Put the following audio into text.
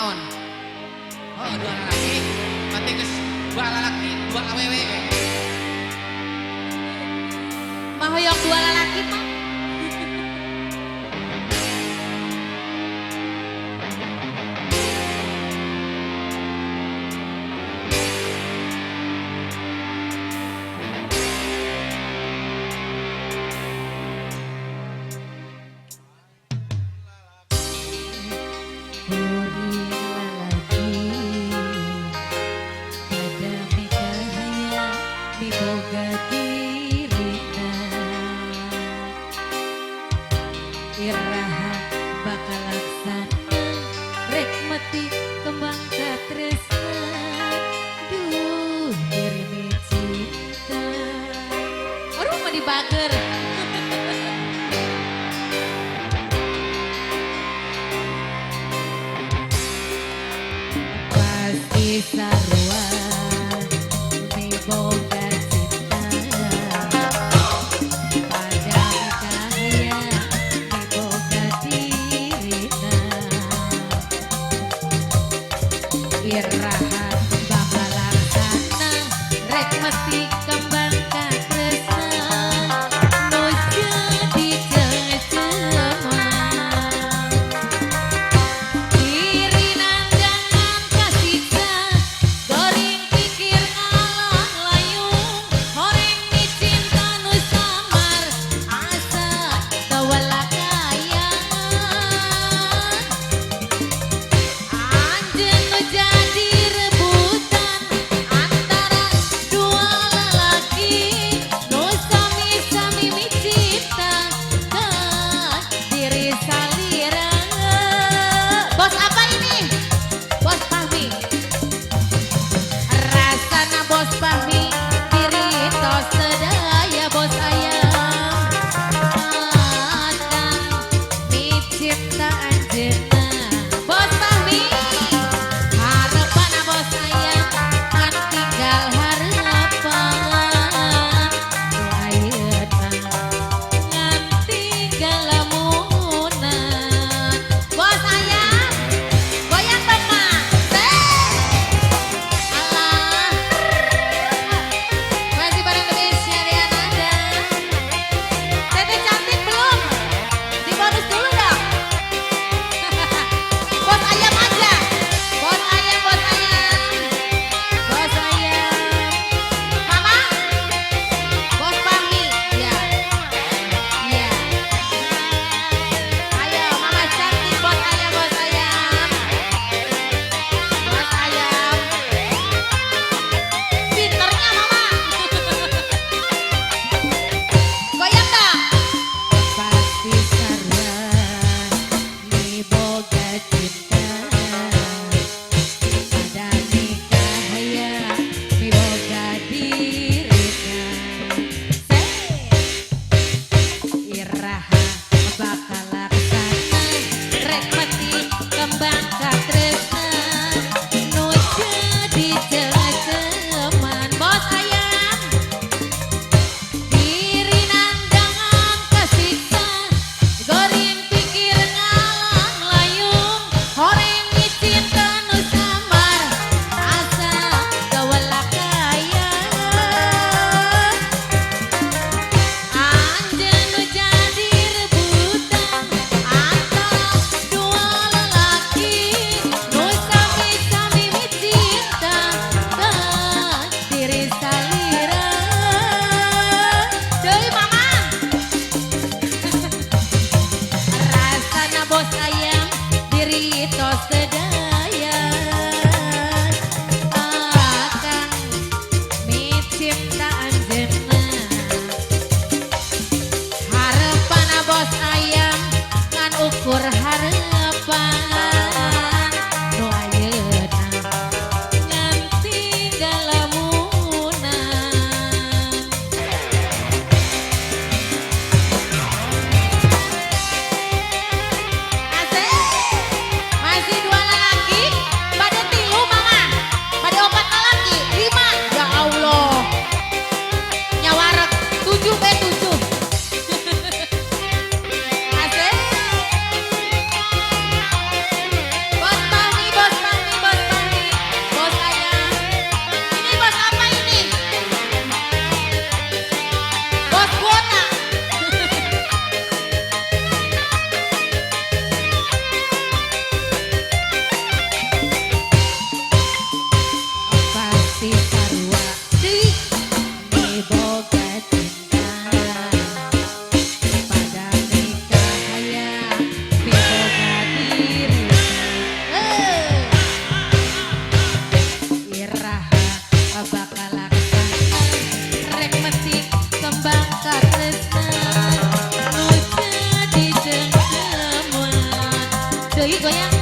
naon? Oh, dua lalaki. Berarti geus dua lalaki, dua awewe. Mah hoyong dua lalaki mah. Iraha bakal laksana rek mati kembang katresna duh diri cinta Aduh mah dibager. pasti sarua miboga cinta pada kaya miboga dirina iraha bakal laksana rek mesti kembang katresna nu jadi ceceman diri nandangan kasita goreng pikir alang layung horeng mi cinta nu samar asa kawalakayan anjeun nu jadi rebutan antara dua lalaki nu sami-sami micipta ke diri salira. Bos apa ini? Bos Fahmi. Rasana bos Fahmi diri tos sedaya bos ayam adang micipta anjeunna Bos Fahmi. hareupan bos ayam kan tinggal hareupan nu ayeuna ngan tinggal lamunan Bos ayam. Goyang dong mah. alah masih bareng Indonesia dia nada Tete cantik belum? Dibonus dulu dong. Bos ayam aja. Bos ayam, bos ayam. bos ayam Mama. Bos Fahmi. ya ya Ayo, mama cantik bos ayam, bos ayam. Bos ayam. Pinternya mama. Goyang dong. pasti sarua miboga cinta pada nikah ya miboga dirina iraha bakal laksana rek mati kembang katresna nu jadi ceceman bos ayam diri nandangan kasiksa goreng pikir ngalang layung horeng mi cinta nu samar asa kawalakayan anjeun nu jadi rebutan antara dua lalaki nu sami-sami micinta ke diri salira deui mama rasana bos ayam diri tos sedaya akang micipta anjeunna hareupan bos ayam ngan ukur hareupan nu ayeuna ngan tinggal lamunan Asik. Masih dua lagi. Pada tilu mama. Pada opat lagi. 5. Ya Allah. Nyawarek 7 7. Asik. deui goyang